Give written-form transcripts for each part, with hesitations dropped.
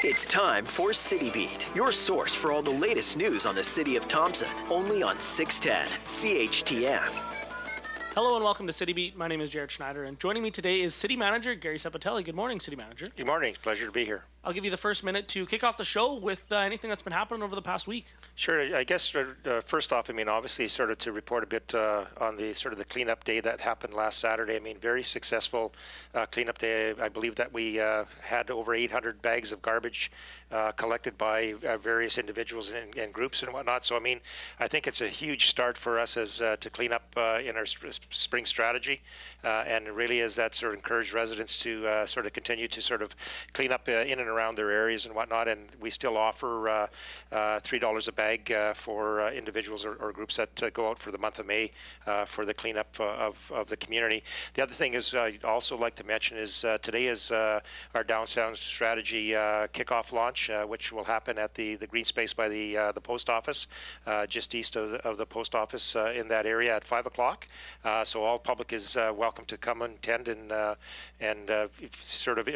It's time for City Beat, your source for all the latest news on the city of Thompson, only on 610 CHTM. Hello and welcome to City Beat. My name is Jaret Schneider, and joining me today is City Manager Gary Ceppetelli. Good morning, City Manager. Good morning. Pleasure to be here. I'll give you the first minute to kick off the show with anything that's been happening over the past week. Sure. I guess first off, obviously sort of to report a bit on the sort of the cleanup day that happened last Saturday. Very successful cleanup day. I believe that we had over 800 bags of garbage collected by various individuals and groups and whatnot. So, I think it's a huge start for us as to clean up in our spring strategy. And it really is that sort of encourage residents to sort of continue to sort of clean up in and around their areas and whatnot. And we still offer $3 a bag for individuals or groups that go out for the month of May for the cleanup of the community. The other thing is I'd also like to mention is today is our downtown strategy kickoff launch, which will happen at the green space by the post office, just east of the post office in that area at 5 o'clock. So all public is welcome to come and attend and sort of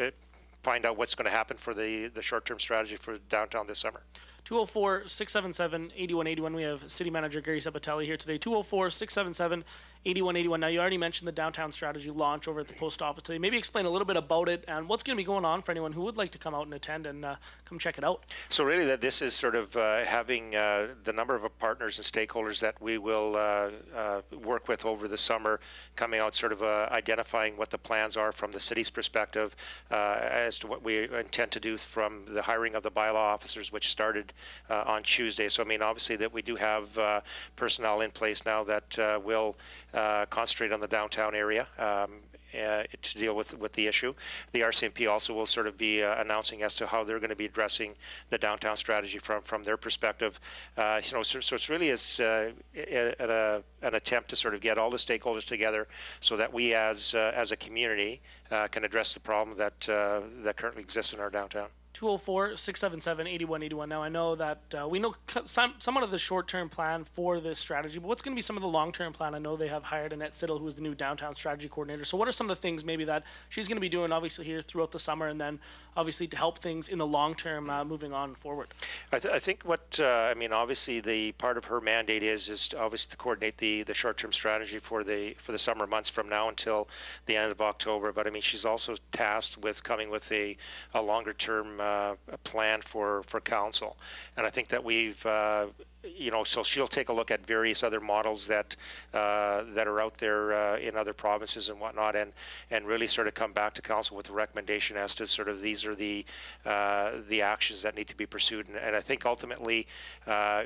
find out what's going to happen for the short-term strategy for downtown this summer. 204-677-8181. We have City Manager Gary Ceppetelli here today. 204-677-8181. Now, you already mentioned the downtown strategy launch over at the post office today. Maybe explain a little bit about it and what's going to be going on for anyone who would like to come out and attend and come check it out. So really that this is sort of having the number of partners and stakeholders that we will work with over the summer coming out, sort of identifying what the plans are from the city's perspective as to what we intend to do from the hiring of the bylaw officers, which started on Tuesday. So obviously that we do have personnel in place now that will concentrate on the downtown area to deal with the issue. The RCMP also will sort of be announcing as to how they're going to be addressing the downtown strategy from their perspective. So it's really an attempt to sort of get all the stakeholders together so that we as a community can address the problem that currently exists in our downtown. 204-677-8181. Now, I know that we know somewhat of the short-term plan for this strategy, but what's going to be some of the long-term plan? I know they have hired Annette Siddle, who is the new downtown strategy coordinator. So what are some of the things maybe that she's going to be doing, obviously, here throughout the summer, and then obviously to help things in the long term moving on forward? I think what, obviously the part of her mandate is to obviously to coordinate the short-term strategy for the summer months from now until the end of October. But she's also tasked with coming with a longer-term plan for council, and I think that we've so she'll take a look at various other models that are out there in other provinces and whatnot, and really sort of come back to council with a recommendation as to sort of these are the actions that need to be pursued. And I think ultimately, a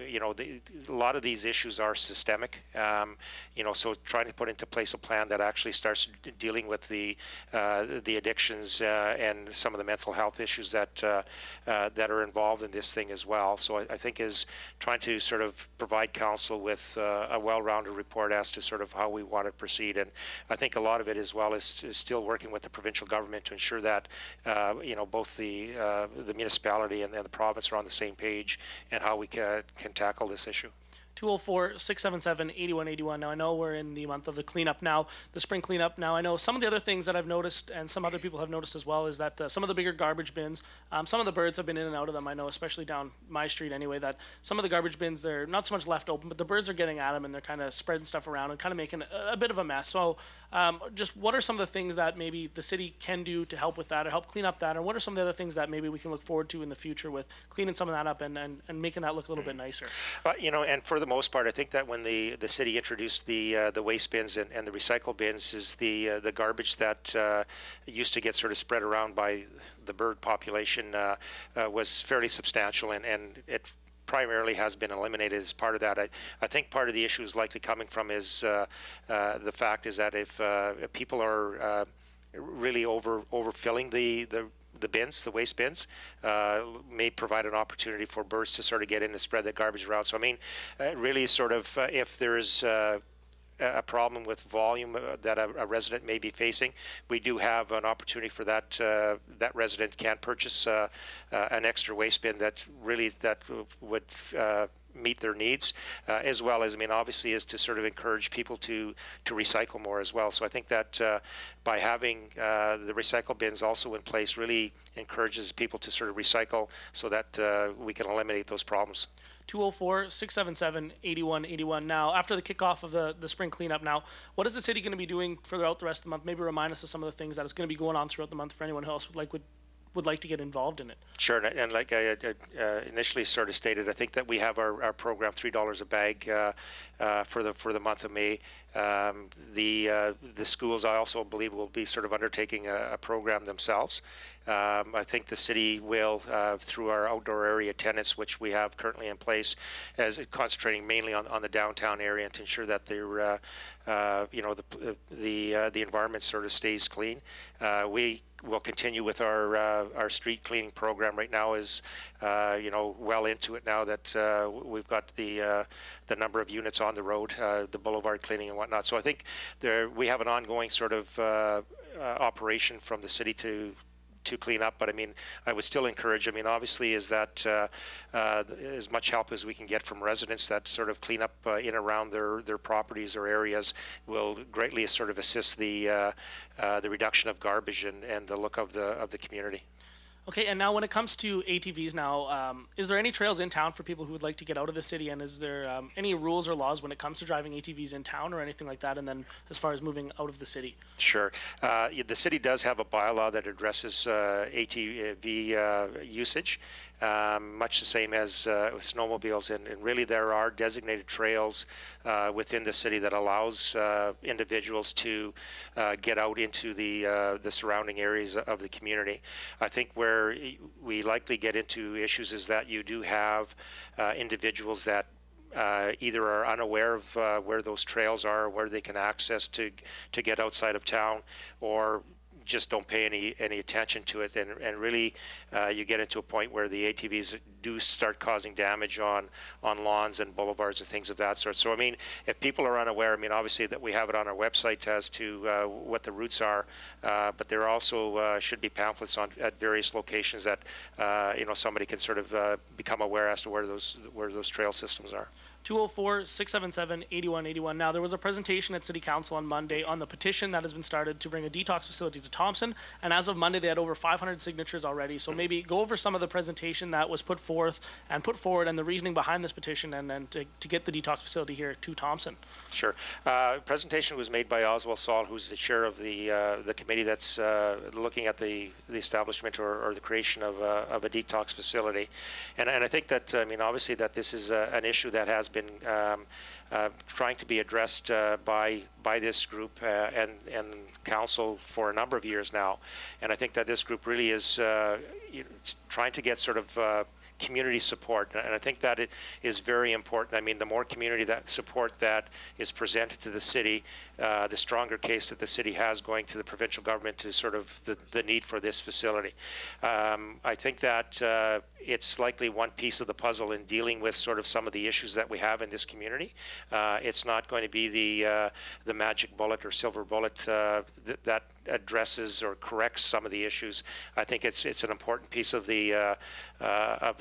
lot of these issues are systemic. So trying to put into place a plan that actually starts dealing with the addictions and some of the mental health issues that are involved in this thing as well. So I think is trying to sort of provide council with a well-rounded report as to sort of how we want to proceed. And I think a lot of it as well is still working with the provincial government to ensure that both the municipality and the province are on the same page and how we can tackle this issue. 204-677-8181. Now, I know we're in the month of the cleanup now, the spring cleanup now. I know some of the other things that I've noticed and some other people have noticed as well is that some of the bigger garbage bins, some of the birds have been in and out of them. I know, especially down my street anyway, that some of the garbage bins, they're not so much left open, but the birds are getting at them and they're kind of spreading stuff around and kind of making a bit of a mess. So just what are some of the things that maybe the city can do to help with that or help clean up that? Or what are some of the other things that maybe we can look forward to in the future with cleaning some of that up and making that look a little bit nicer? And for the most part, I think that when the city introduced the waste bins and the recycle bins, is the garbage that used to get sort of spread around by the bird population was fairly substantial, and it primarily has been eliminated as part of that. I think part of the issue is likely coming from is the fact is that if people are really overfilling the bins, the waste bins, may provide an opportunity for birds to sort of get in and spread the garbage around. So really sort of if there's a problem with volume that a resident may be facing, we do have an opportunity for that resident can purchase an extra waste bin that would meet their needs, as well as, I mean, obviously is to sort of encourage people to recycle more as well. So I think that by having the recycle bins also in place really encourages people to sort of recycle so that we can eliminate those problems. 204-677-8181. Now, after the kickoff of the spring cleanup now, what is the city going to be doing throughout the rest of the month? Maybe remind us of some of the things that is going to be going on throughout the month for anyone else would like to get involved in it. Sure, and like I initially sort of stated, I think that we have our program $3 a bag for the month of May. The schools, I also believe, will be sort of undertaking a program themselves. I think the city will, through our outdoor area attendants, which we have currently in place, as concentrating mainly on the downtown area to ensure that they're, the environment sort of stays clean. We will continue with our street cleaning program. Right now is well into it now that we've got the number of units on the road, the boulevard cleaning and whatnot. So I think we have an ongoing sort of operation from the city to clean up, but I mean, I would still encourage, I mean, obviously is that as much help as we can get from residents that sort of clean up in around their properties or areas will greatly sort of assist the reduction of garbage and the look of the community. Okay, and now when it comes to ATVs now, is there any trails in town for people who would like to get out of the city, and is there any rules or laws when it comes to driving ATVs in town or anything like that, and then as far as moving out of the city? Sure. The city does have a bylaw that addresses ATV usage. Much the same as snowmobiles, and really there are designated trails within the city that allows individuals to get out into the surrounding areas of the community. I think where we likely get into issues is that you do have individuals that either are unaware of where those trails are, where they can access to get outside of town, or just don't pay any attention to it, and really you get into a point where the ATVs do start causing damage on lawns and boulevards and things of that sort. So I mean, if people are unaware, I mean, obviously that we have it on our website as to what the routes are, but there also should be pamphlets at various locations that somebody can sort of become aware as to where those trail systems are. 204-677-8181. Now, there was a presentation at City Council on Monday on the petition that has been started to bring a detox facility to Thompson, and as of Monday, they had over 500 signatures already. So maybe go over some of the presentation that was put forward and the reasoning behind this petition, and then to get the detox facility here to Thompson. Sure. Presentation was made by Oswald Saul, who's the chair of the committee that's looking at the establishment or the creation of a detox facility, and I think that, I mean, obviously that this is an issue that has been trying to be addressed by this group and council for a number of years now, and I think that this group really is trying to get sort of community support, and I think that it is very important. I mean, the more community that support that is presented to the city, the stronger case that the city has going to the provincial government to sort of the need for this facility. I think that it's likely one piece of the puzzle in dealing with sort of some of the issues that we have in this community. It's not going to be the magic bullet or silver bullet that addresses or corrects some of the issues. I think it's an important piece of the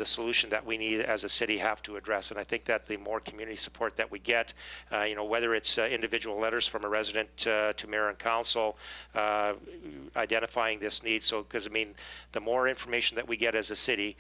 solution that we need as a city have to address. And I think that the more community support that we get, whether it's individual letters from a resident to mayor and council identifying this need. So, because I mean, the more information that we get as a city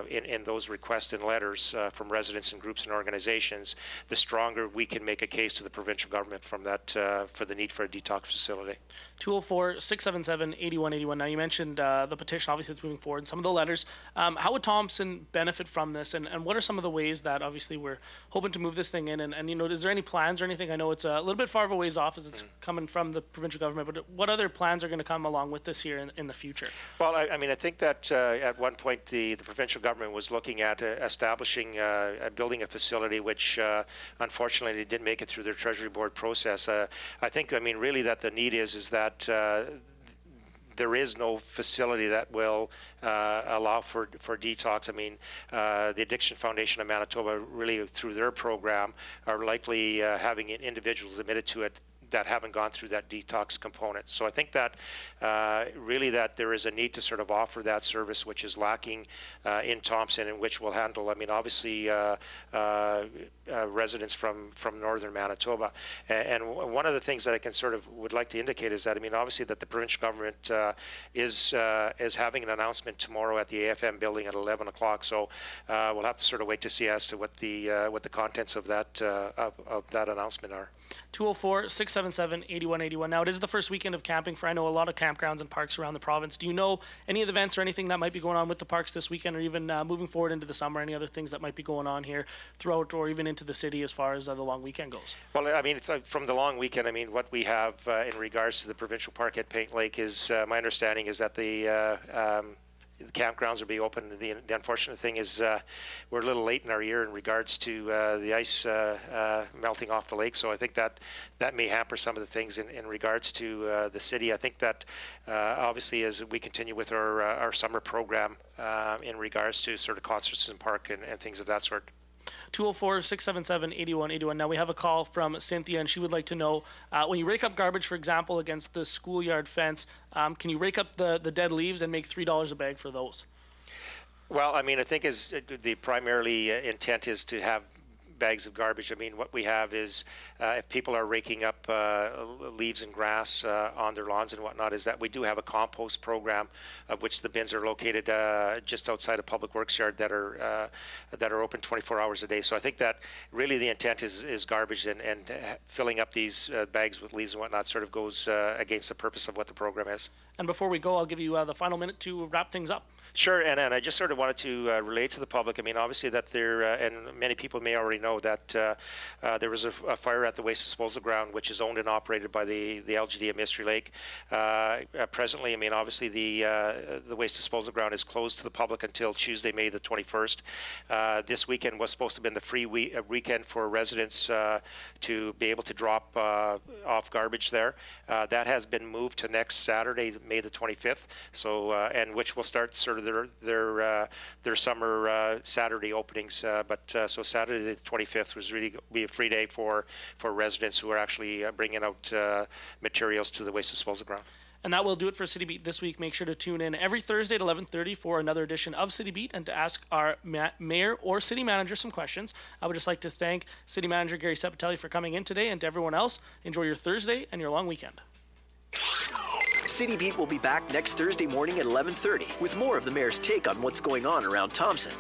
in those requests and letters from residents and groups and organizations, the stronger we can make a case to the provincial government from that for the need for a detox facility. 204-677-8181. Now, you mentioned the petition, obviously, that's moving forward, some of the letters. How would Thompson benefit from this, and what are some of the ways that, obviously, we're hoping to move this thing in? And is there any plans or anything? I know it's a little bit far of a ways off as it's coming from the provincial government, but what other plans are going to come along with this here in the future? Well, I mean, I think that at one point the provincial government was looking at establishing, building a facility, which unfortunately didn't make it through their Treasury Board process. I think, I mean, really that the need is that there is no facility that will allow for detox. I mean, the Addiction Foundation of Manitoba, really through their program, are likely having individuals admitted to it that haven't gone through that detox component. So I think that really that there is a need to sort of offer that service, which is lacking in Thompson, and which will handle, I mean, obviously residents from northern Manitoba. And one of the things that I can sort of would like to indicate is that, I mean, obviously that the provincial government is having an announcement tomorrow at the AFM building at 11 o'clock. So we'll have to sort of wait to see as to what the contents of that announcement are. 204-677-8181. Now, it is the first weekend of camping for, I know, a lot of campgrounds and parks around the province. Do you know any of the events or anything that might be going on with the parks this weekend, or even moving forward into the summer, any other things that might be going on here throughout or even into the city as far as the long weekend goes? Well, I mean, from the long weekend, I mean, what we have in regards to the provincial park at Paint Lake is, my understanding is that the campgrounds will be open. The unfortunate thing is we're a little late in our year in regards to the ice melting off the lake, so I think that may hamper some of the things in regards to the city. I think that obviously as we continue with our summer program in regards to sort of concerts in park and things of that sort. 204-677-8181. Now, we have a call from Cynthia, and she would like to know, when you rake up garbage, for example, against the schoolyard fence, can you rake up the dead leaves and make $3 a bag for those? Well, I mean, I think is the primarily intent is to have bags of garbage. I mean, what we have is if people are raking up leaves and grass on their lawns and whatnot, is that we do have a compost program of which the bins are located just outside a public works yard that are open 24 hours a day. So I think that really the intent is garbage, and filling up these bags with leaves and whatnot sort of goes against the purpose of what the program is. And before we go, I'll give you the final minute to wrap things up. Sure, and I just sort of wanted to relate to the public. I mean, obviously that there, and many people may already know that there was a fire at the waste disposal ground, which is owned and operated by the LGD at Mystery Lake. Presently, I mean, obviously the waste disposal ground is closed to the public until Tuesday, May the 21st. This weekend was supposed to have been the free weekend for residents to be able to drop off garbage there. That has been moved to next Saturday, May the 25th. So, and which will start sort of their summer Saturday openings, so Saturday the 25th was really be a free day for residents who are actually bringing out materials to the waste disposal ground. And that will do it for City Beat this week. Make sure to tune in every Thursday at 11:30 for another edition of City Beat and to ask our mayor or city manager some questions. I would just like to thank City Manager Gary Ceppetelli for coming in today, and to everyone else, enjoy your Thursday and your long weekend. City Beat will be back next Thursday morning at 11:30 with more of the mayor's take on what's going on around Thompson.